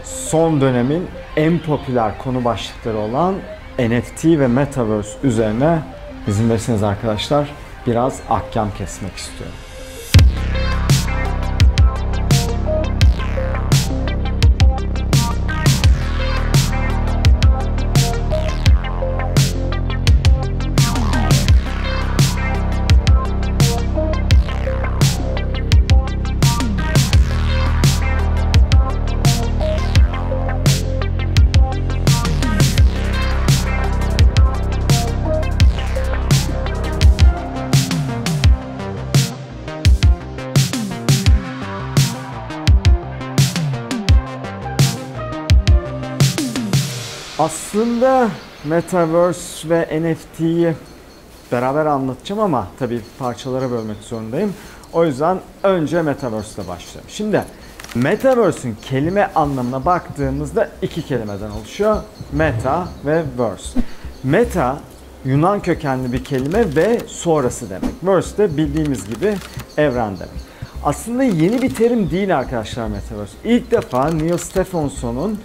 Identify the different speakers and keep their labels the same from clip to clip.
Speaker 1: son dönemin en popüler konu başlıkları olan NFT ve Metaverse üzerine izin verirseniz arkadaşlar biraz ahkam kesmek istiyorum. Aslında Metaverse ve NFT'yi beraber anlatacağım ama tabii parçalara bölmek zorundayım. O yüzden önce Metaverse ile başlayalım. Şimdi Metaverse'ün kelime anlamına baktığımızda iki kelimeden oluşuyor. Meta ve verse. Meta Yunan kökenli bir kelime ve sonrası demek. Verse de bildiğimiz gibi evren demek. Aslında yeni bir terim değil arkadaşlar Metaverse. İlk defa Neil Stephenson'un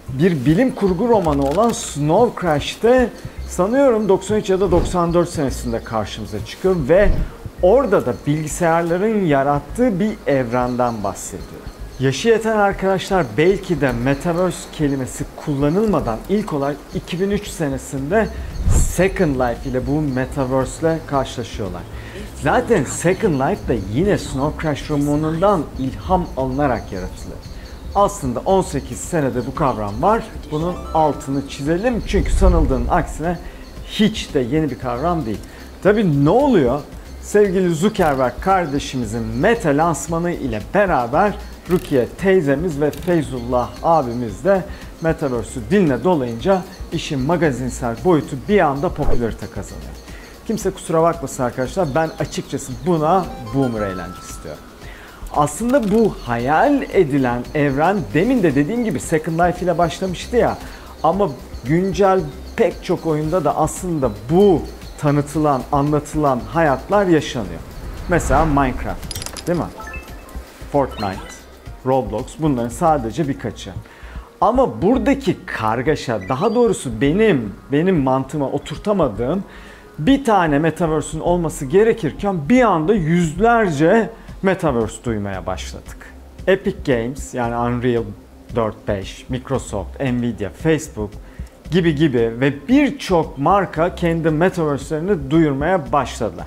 Speaker 1: bir bilim kurgu romanı olan Snow Crash'te sanıyorum 93 ya da 94 senesinde karşımıza çıkıyor ve orada da bilgisayarların yarattığı bir evrenden bahsediyor. Yaşı yeten arkadaşlar belki de Metaverse kelimesi kullanılmadan ilk olarak 2003 senesinde Second Life ile bu Metaverse ile karşılaşıyorlar. Zaten Second Life da yine Snow Crash romanından ilham alınarak yaratılıyor. Aslında 18 senede bu kavram var. Bunun altını çizelim çünkü sanıldığının aksine hiç de yeni bir kavram değil. Tabii ne oluyor? Sevgili Zuckerberg kardeşimizin Meta lansmanı ile beraber Rukiye teyzemiz ve Feyzullah abimiz de Metaverse'ü diline dolayınca işin magazinsel boyutu bir anda popülarite kazanıyor. Kimse kusura bakmasın arkadaşlar, ben açıkçası buna boomer eğlencesi istiyorum. Aslında bu hayal edilen evren demin de dediğim gibi Second Life ile başlamıştı ya, ama güncel pek çok oyunda da aslında bu tanıtılan, anlatılan hayatlar yaşanıyor. Mesela Minecraft, değil mi? Fortnite, Roblox, bunların sadece birkaçı. Ama buradaki kargaşa, daha doğrusu benim mantığıma oturtamadığım bir tane Metaverse'ün olması gerekirken bir anda yüzlerce Metaverse duymaya başladık. Epic Games yani Unreal 4.5, Microsoft, Nvidia, Facebook gibi ve birçok marka kendi Metaverse'lerini duyurmaya başladılar.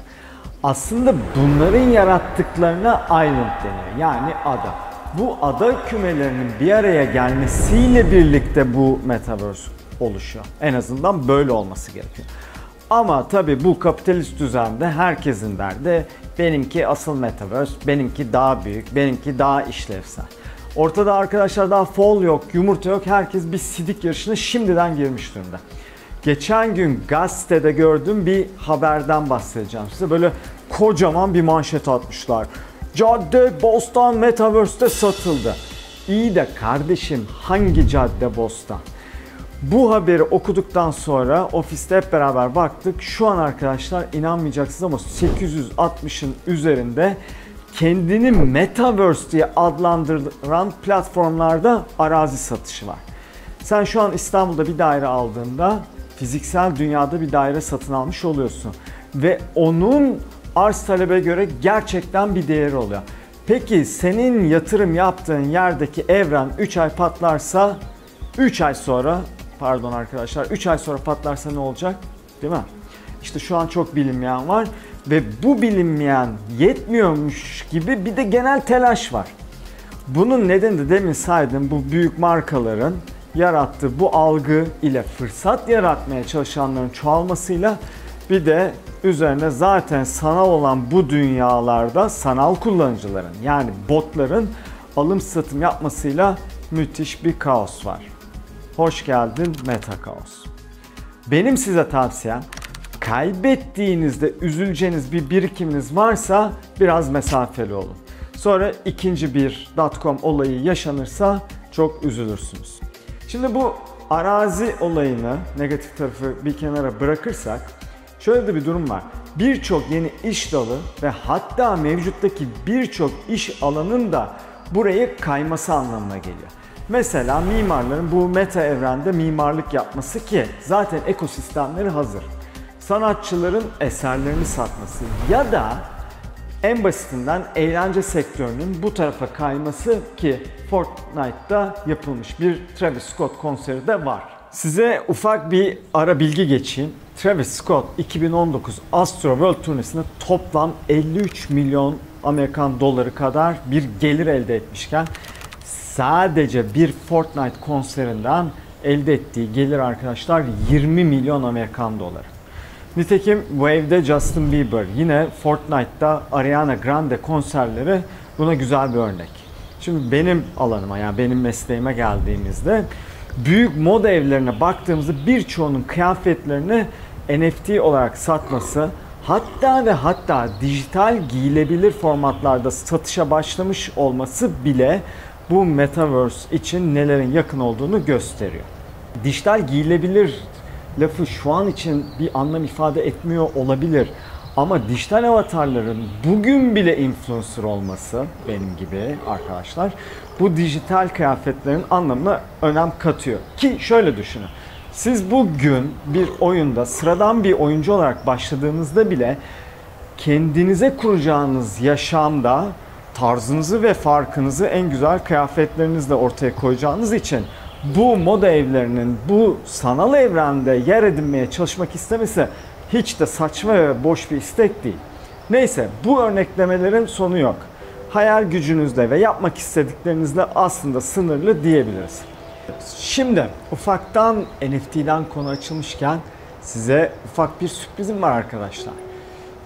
Speaker 1: Aslında bunların yarattıklarına island deniyor, yani ada. Bu ada kümelerinin bir araya gelmesiyle birlikte bu Metaverse oluşuyor. En azından böyle olması gerekiyor. Ama tabii bu kapitalist düzende herkesin derdi benimki asıl Metaverse, benimki daha büyük, benimki daha işlevsel. Ortada arkadaşlar daha fol yok, yumurta yok, herkes bir sidik yarışına şimdiden girmiş durumda. Geçen gün gazetede gördüğüm bir haberden bahsedeceğim size. Böyle kocaman bir manşet atmışlar. Cadde Bostan Metaverse'te satıldı. İyi de kardeşim hangi cadde Bostan? Bu haberi okuduktan sonra ofiste hep beraber baktık. Şu an arkadaşlar inanmayacaksınız ama 860'ın üzerinde kendini Metaverse diye adlandıran platformlarda arazi satışı var. Sen şu an İstanbul'da bir daire aldığında fiziksel dünyada bir daire satın almış oluyorsun. Ve onun arz talebe göre gerçekten bir değeri oluyor. Peki senin yatırım yaptığın yerdeki evren 3 ay patlarsa 3 ay sonra patlarsa ne olacak? Değil mi? İşte şu an çok bilinmeyen var ve bu bilinmeyen yetmiyormuş gibi bir de genel telaş var. Bunun nedeni de demin saydığım bu büyük markaların yarattığı bu algı ile fırsat yaratmaya çalışanların çoğalmasıyla bir de üzerine zaten sanal olan bu dünyalarda sanal kullanıcıların yani botların alım satım yapmasıyla müthiş bir kaos var. Hoş geldin Meta Kaos. Benim size tavsiyem, kaybettiğinizde üzüleceğiniz bir birikiminiz varsa biraz mesafeli olun. Sonra ikinci bir .com olayı yaşanırsa çok üzülürsünüz. Şimdi bu arazi olayını, negatif tarafı bir kenara bırakırsak şöyle de bir durum var. Birçok yeni iş dalı ve hatta mevcuttaki birçok iş alanında burayı kayması anlamına geliyor. Mesela mimarların bu meta evrende mimarlık yapması ki zaten ekosistemleri hazır. Sanatçıların eserlerini satması ya da en basitinden eğlence sektörünün bu tarafa kayması ki Fortnite'da yapılmış bir Travis Scott konseri de var. Size ufak bir ara bilgi geçeyim. Travis Scott 2019 Astroworld turnesinde toplam 53 milyon Amerikan doları kadar bir gelir elde etmişken sadece bir Fortnite konserinden elde ettiği gelir arkadaşlar 20 milyon Amerikan doları. Nitekim Wave'de Justin Bieber, yine Fortnite'da Ariana Grande konserleri buna güzel bir örnek. Şimdi benim alanıma, yani benim mesleğime geldiğimizde büyük moda evlerine baktığımızda birçoğunun kıyafetlerini NFT olarak satması, hatta ve hatta dijital giyilebilir formatlarda satışa başlamış olması bile bu Metaverse için nelerin yakın olduğunu gösteriyor. Dijital giyilebilir lafı şu an için bir anlam ifade etmiyor olabilir. Ama dijital avatarların bugün bile influencer olması, benim gibi arkadaşlar, bu dijital kıyafetlerin anlamına önem katıyor. Ki şöyle düşünün. Siz bugün bir oyunda sıradan bir oyuncu olarak başladığınızda bile kendinize kuracağınız yaşamda tarzınızı ve farkınızı en güzel kıyafetlerinizle ortaya koyacağınız için bu moda evlerinin bu sanal evrende yer edinmeye çalışmak istemesi hiç de saçma ve boş bir istek değil. Neyse, bu örneklemelerin sonu yok. Hayal gücünüzle ve yapmak istediklerinizle aslında sınırlı diyebiliriz. Şimdi ufaktan NFT'den konu açılmışken size ufak bir sürprizim var arkadaşlar.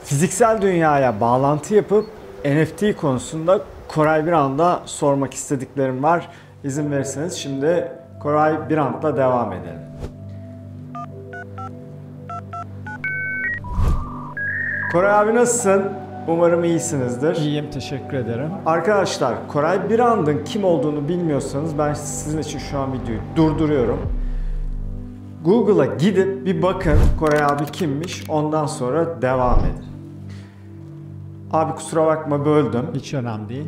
Speaker 1: Fiziksel dünyaya bağlantı yapıp NFT konusunda Koray Birand'a sormak istediklerim var. İzin verirseniz şimdi Koray Birand'la devam edelim. Koray abi nasılsın? Umarım iyisinizdir.
Speaker 2: İyiyim, teşekkür ederim.
Speaker 1: Arkadaşlar, Koray Birand'ın kim olduğunu bilmiyorsanız ben sizin için şu an videoyu durduruyorum. Google'a gidip bir bakın Koray abi kimmiş, ondan sonra devam edin. Abi kusura bakma böldüm.
Speaker 2: Hiç önemli değil.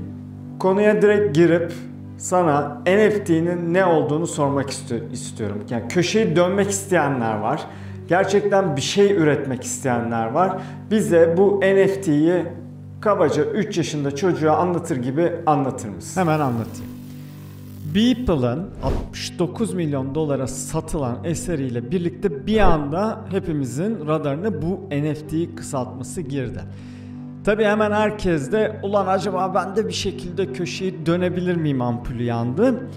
Speaker 1: Konuya direkt girip sana NFT'nin ne olduğunu sormak istiyorum. Yani köşeyi dönmek isteyenler var. Gerçekten bir şey üretmek isteyenler var. Bize bu NFT'yi kabaca 3 yaşında çocuğa anlatır gibi anlatır mısın?
Speaker 2: Hemen anlatayım. Beeple'ın 69 milyon dolara satılan eseriyle birlikte bir anda hepimizin radarına bu NFT kısaltması girdi. Tabii hemen herkes de ulan acaba ben de bir şekilde köşeyi dönebilir miyim ampulü yandı.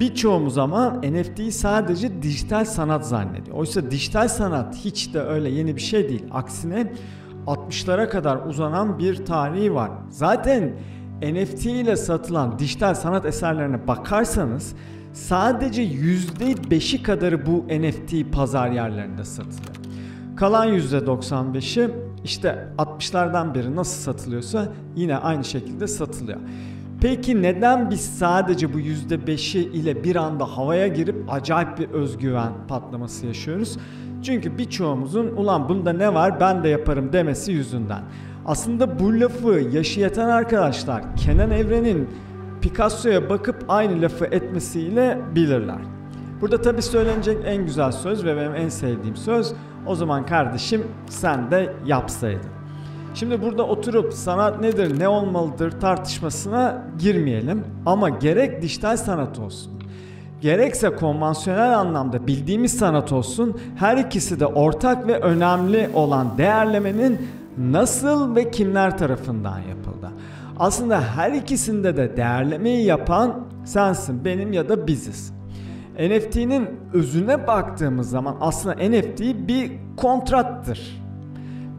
Speaker 2: Birçoğumuz ama NFT'yi sadece dijital sanat zannediyor. Oysa dijital sanat hiç de öyle yeni bir şey değil. Aksine 60'lara kadar uzanan bir tarihi var. Zaten NFT ile satılan dijital sanat eserlerine bakarsanız sadece %5'i kadarı bu NFT pazar yerlerinde satılıyor. Kalan %95'i işte 60'lardan beri nasıl satılıyorsa yine aynı şekilde satılıyor. Peki neden biz sadece bu %5'i ile bir anda havaya girip acayip bir özgüven patlaması yaşıyoruz? Çünkü birçoğumuzun ulan bunda ne var ben de yaparım demesi yüzünden. Aslında bu lafı yaşayatan arkadaşlar Kenan Evren'in Picasso'ya bakıp aynı lafı etmesiyle bilirler. Burada tabii söylenecek en güzel söz ve benim en sevdiğim söz, o zaman kardeşim sen de yapsaydın. Şimdi burada oturup sanat nedir, ne olmalıdır tartışmasına girmeyelim. Ama gerek dijital sanat olsun, gerekse konvansiyonel anlamda bildiğimiz sanat olsun, her ikisi de ortak ve önemli olan değerlemenin nasıl ve kimler tarafından yapıldı. Aslında her ikisinde de değerlemeyi yapan sensin, benim ya da biziz. NFT'nin özüne baktığımız zaman aslında NFT bir kontrattır.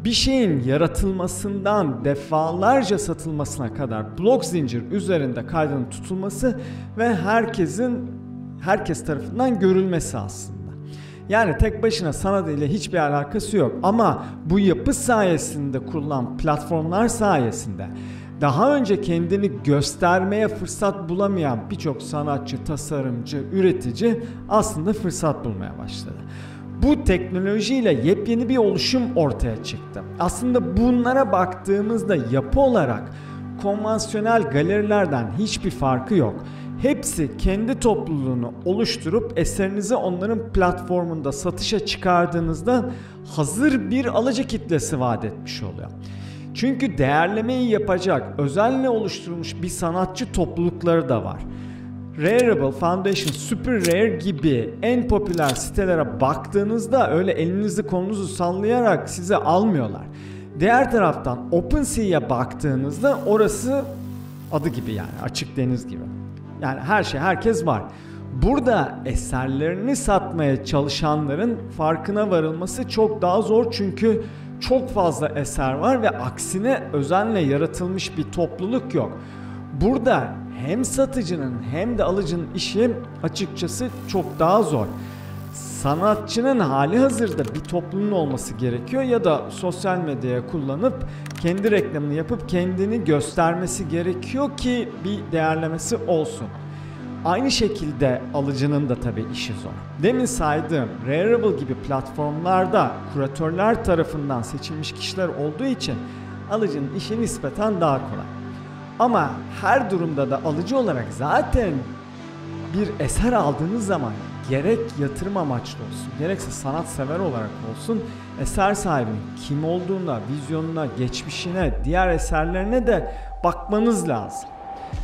Speaker 2: Bir şeyin yaratılmasından defalarca satılmasına kadar blok zincir üzerinde kaydının tutulması ve herkes tarafından görülmesi aslında. Yani tek başına sanat ile hiçbir alakası yok ama bu yapı sayesinde kurulan platformlar sayesinde daha önce kendini göstermeye fırsat bulamayan birçok sanatçı, tasarımcı, üretici aslında fırsat bulmaya başladı. Bu teknolojiyle yepyeni bir oluşum ortaya çıktı. Aslında bunlara baktığımızda yapı olarak konvansiyonel galerilerden hiçbir farkı yok. Hepsi kendi topluluğunu oluşturup eserinizi onların platformunda satışa çıkardığınızda hazır bir alıcı kitlesi vaat etmiş oluyor. Çünkü değerlemeyi yapacak özenle oluşturulmuş bir sanatçı toplulukları da var. Rarible, Foundation, Super Rare gibi en popüler sitelere baktığınızda öyle elinizi kolunuzu sallayarak size almıyorlar. Diğer taraftan OpenSea'ya baktığınızda orası adı gibi, yani açık deniz gibi. Yani her şey, herkes var. Burada eserlerini satmaya çalışanların farkına varılması çok daha zor, çünkü çok fazla eser var ve aksine özenle yaratılmış bir topluluk yok. Burada hem satıcının hem de alıcının işi açıkçası çok daha zor. Sanatçının hali hazırda bir topluluğun olması gerekiyor ya da sosyal medyaya kullanıp kendi reklamını yapıp kendini göstermesi gerekiyor ki bir değerlemesi olsun. Aynı şekilde alıcının da tabii işi zor. Demin saydığım Rarible gibi platformlarda kuratörler tarafından seçilmiş kişiler olduğu için alıcının işi nispeten daha kolay. Ama her durumda da alıcı olarak zaten bir eser aldığınız zaman gerek yatırım amaçlı olsun, gerekse sanatsever olarak olsun, eser sahibinin kim olduğuna, vizyonuna, geçmişine, diğer eserlerine de bakmanız lazım.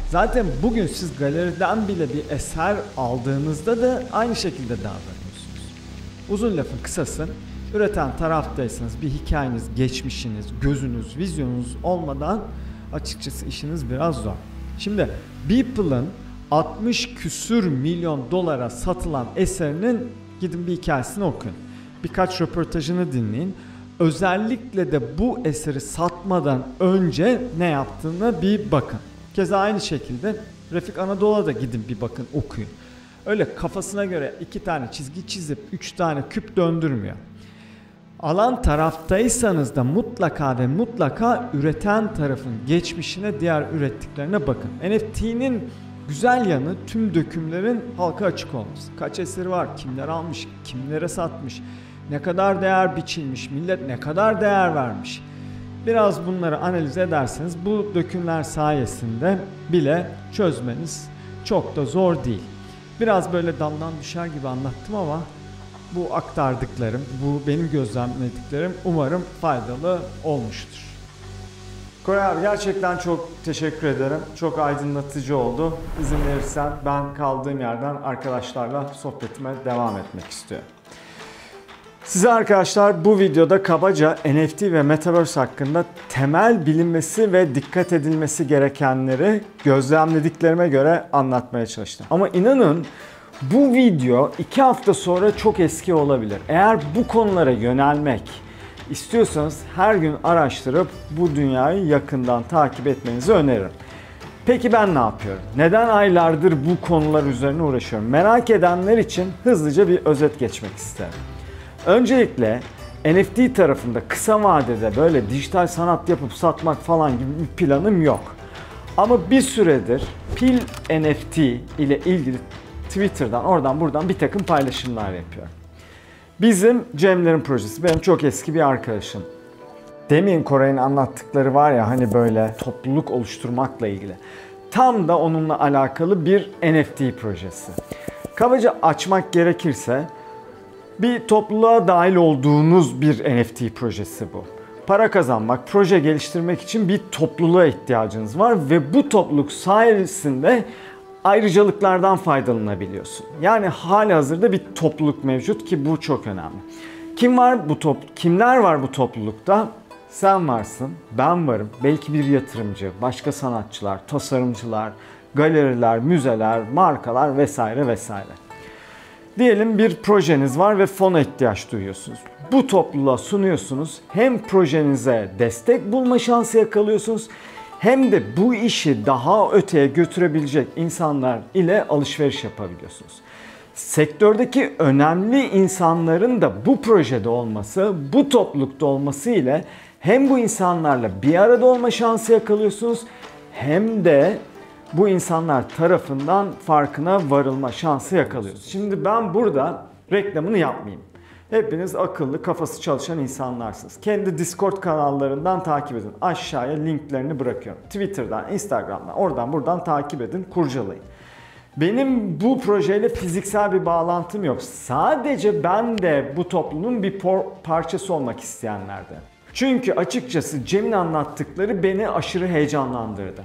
Speaker 2: Zaten bugün siz galeriden bile bir eser aldığınızda da aynı şekilde davranıyorsunuz. Uzun lafın kısası, üreten taraftaysanız bir hikayeniz, geçmişiniz, gözünüz, vizyonunuz olmadan açıkçası işiniz biraz zor. Şimdi Beeple'ın 60 küsür milyon dolara satılan eserinin gidin bir hikayesini okuyun. Birkaç röportajını dinleyin. Özellikle de bu eseri satmadan önce ne yaptığına bir bakın. Keza aynı şekilde Refik Anadolu'ya da gidin bir bakın, okuyun. Öyle kafasına göre 2 tane çizgi çizip 3 tane küp döndürmüyor. Alan taraftaysanız da mutlaka ve mutlaka üreten tarafın geçmişine, diğer ürettiklerine bakın. NFT'nin güzel yanı tüm dökümlerin halka açık olması. Kaç eseri var, kimler almış, kimlere satmış, ne kadar değer biçilmiş, millet ne kadar değer vermiş. Biraz bunları analiz ederseniz bu dökümler sayesinde bile çözmeniz çok da zor değil. Biraz böyle daldan düşer gibi anlattım ama bu aktardıklarım, bu benim gözlemlediklerim umarım faydalı olmuştur.
Speaker 1: Koray abi gerçekten çok teşekkür ederim. Çok aydınlatıcı oldu. İzin verirsen ben kaldığım yerden arkadaşlarla sohbetime devam etmek istiyorum. Size arkadaşlar bu videoda kabaca NFT ve Metaverse hakkında temel bilinmesi ve dikkat edilmesi gerekenleri gözlemlediklerime göre anlatmaya çalıştım. Ama inanın bu video 2 hafta sonra çok eski olabilir. Eğer bu konulara yönelmek istiyorsanız her gün araştırıp bu dünyayı yakından takip etmenizi öneririm. Peki ben ne yapıyorum? Neden aylardır bu konular üzerine uğraşıyorum? Merak edenler için hızlıca bir özet geçmek isterim. Öncelikle NFT tarafında kısa vadede böyle dijital sanat yapıp satmak falan gibi bir planım yok. Ama bir süredir Pil NFT ile ilgili Twitter'dan oradan buradan bir takım paylaşımlar yapıyorum. Bizim Cemler'in projesi, benim çok eski bir arkadaşım. Demin Koray'ın anlattıkları var ya hani böyle topluluk oluşturmakla ilgili. Tam da onunla alakalı bir NFT projesi. Kabaca açmak gerekirse bir topluluğa dahil olduğunuz bir NFT projesi bu. Para kazanmak, proje geliştirmek için bir topluluğa ihtiyacınız var ve bu topluluk sayesinde ayrıcalıklardan faydalanabiliyorsun. Yani halihazırda bir topluluk mevcut ki bu çok önemli. Kimler var bu toplulukta? Sen varsın, ben varım, belki bir yatırımcı, başka sanatçılar, tasarımcılar, galeriler, müzeler, markalar vesaire vesaire. Diyelim bir projeniz var ve fona ihtiyaç duyuyorsunuz. Bu topluluğa sunuyorsunuz. Hem projenize destek bulma şansı yakalıyorsunuz hem de bu işi daha öteye götürebilecek insanlar ile alışveriş yapabiliyorsunuz. Sektördeki önemli insanların da bu projede olması, bu toplulukta olması ile hem bu insanlarla bir arada olma şansı yakalıyorsunuz hem de bu insanlar tarafından farkına varılma şansı yakalıyorsunuz. Şimdi ben burada reklamını yapmayayım. Hepiniz akıllı, kafası çalışan insanlarsınız. Kendi Discord kanallarından takip edin. Aşağıya linklerini bırakıyorum. Twitter'dan, Instagram'dan, oradan buradan takip edin, kurcalayın. Benim bu projeyle fiziksel bir bağlantım yok. Sadece ben de bu toplumun bir parçası olmak isteyenlerden. Çünkü açıkçası Cem'in anlattıkları beni aşırı heyecanlandırdı.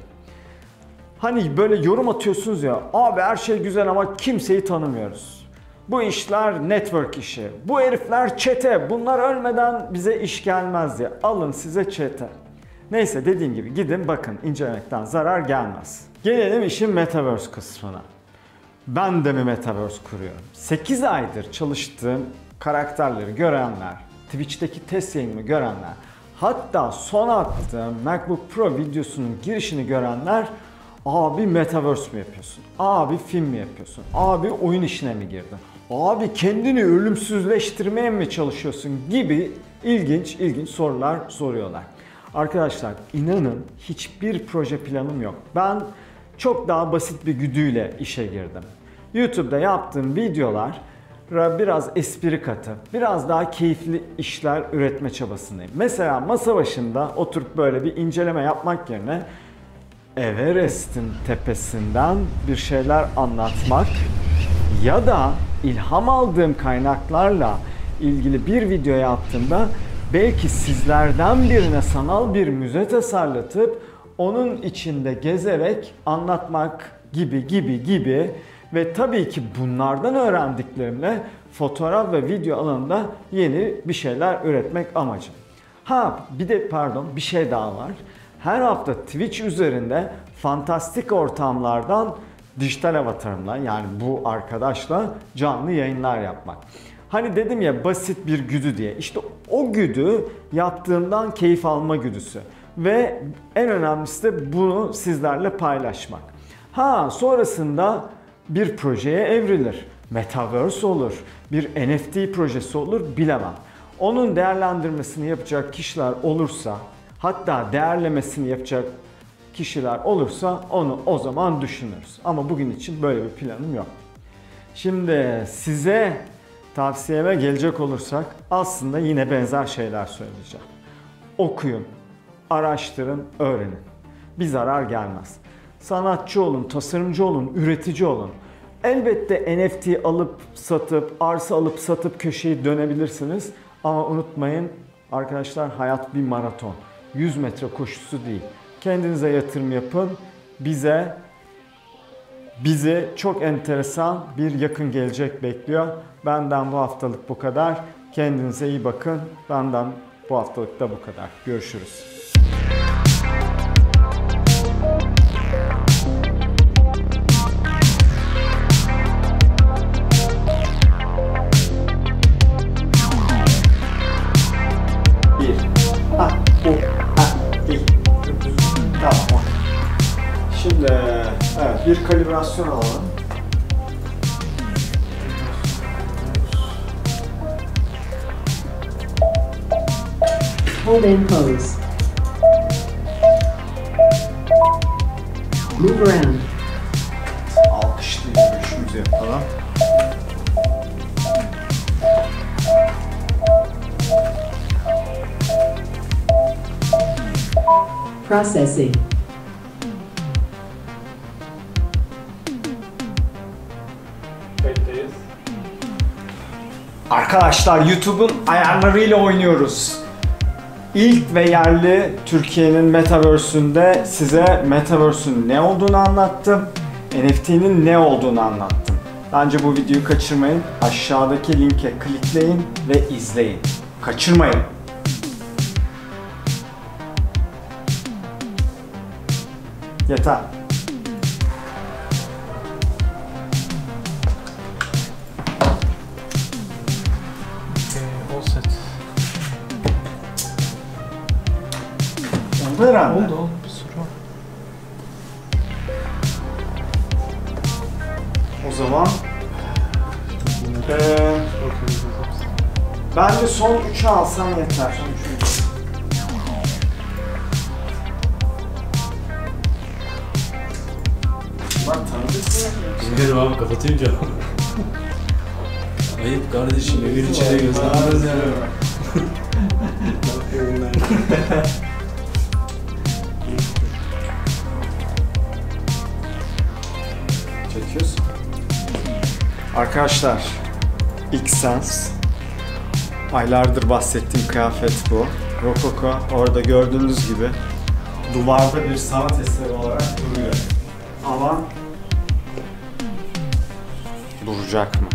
Speaker 1: Hani böyle yorum atıyorsunuz ya, abi her şey güzel ama kimseyi tanımıyoruz. Bu işler network işi. Bu herifler çete. Bunlar ölmeden bize iş gelmez diye. Alın size çete. Neyse, dediğim gibi gidin bakın, incelemekten zarar gelmez. Gelelim işin Metaverse kısmına. Ben de mi Metaverse kuruyorum? 8 aydır çalıştığım karakterleri görenler, Twitch'teki test yayınımı görenler, hatta son attığım MacBook Pro videosunun girişini görenler, abi Metaverse mi yapıyorsun? Abi film mi yapıyorsun? Abi oyun işine mi girdin? Abi kendini ölümsüzleştirmeye mi çalışıyorsun gibi ilginç sorular soruyorlar. Arkadaşlar inanın hiçbir proje planım yok. Ben çok daha basit bir güdüyle işe girdim. YouTube'da yaptığım videolar biraz espri katı, biraz daha keyifli işler üretme çabasındayım. Mesela masa başında oturup böyle bir inceleme yapmak yerine Everest'in tepesinden bir şeyler anlatmak ya da ilham aldığım kaynaklarla ilgili bir video yaptığımda belki sizlerden birine sanal bir müze tasarlatıp onun içinde gezerek anlatmak gibi ve tabii ki bunlardan öğrendiklerimle fotoğraf ve video alanında yeni bir şeyler üretmek amacım. Bir şey daha var. Her hafta Twitch üzerinde fantastik ortamlardan dijital avatarımla, yani bu arkadaşla canlı yayınlar yapmak. Hani dedim ya, basit bir güdü diye. İşte o güdü yaptığımdan keyif alma güdüsü. Ve en önemlisi de bunu sizlerle paylaşmak. Sonrasında bir projeye evrilir. Metaverse olur, bir NFT projesi olur, bilemem. Onun değerlendirmesini yapacak kişiler olursa, hatta değerlemesini yapacak kişiler olursa onu o zaman düşünürüz. Ama bugün için böyle bir planım yok. Şimdi size tavsiyeme gelecek olursak aslında yine benzer şeyler söyleyeceğim. Okuyun, araştırın, öğrenin. Bir zarar gelmez. Sanatçı olun, tasarımcı olun, üretici olun. Elbette NFT alıp satıp, arsa alıp satıp köşeyi dönebilirsiniz. Ama unutmayın arkadaşlar, hayat bir maraton. 100 metre koşusu değil. Kendinize yatırım yapın. Bizi çok enteresan bir yakın gelecek bekliyor. Benden bu haftalık bu kadar. Kendinize iyi bakın. Benden bu haftalık da bu kadar. Görüşürüz. Tamam. Şimdi evet, bir kalibrasyon alalım.
Speaker 3: Hold in pose. Move around.
Speaker 1: Alkışlı görüşümüzü yapalım.
Speaker 3: Processing.
Speaker 1: Arkadaşlar YouTube'un ayarlarıyla oynuyoruz. İlk ve yerli Türkiye'nin Metaverse'ünde size Metaverse'ün ne olduğunu anlattım. NFT'nin ne olduğunu anlattım. Bence bu videoyu kaçırmayın. Aşağıdaki linke klikleyin ve izleyin. Kaçırmayın. Yeter.
Speaker 4: All set.
Speaker 1: Oldu herhalde.
Speaker 4: Oldu. Bir soru var.
Speaker 1: O zaman bence son 3'ü alsan yeter. Bak tanıdık mı?
Speaker 4: Bilmiyorum abi, kapatayım canım.
Speaker 5: Ayıp kardeşim, evin içine gözlemez yani.
Speaker 1: Çekiyorsun. Arkadaşlar, X-Sense. Aylardır bahsettiğim kıyafet bu. Rokoko orada gördüğünüz gibi duvarda bir sanat eseri olarak duruyor. Ama duracak mı?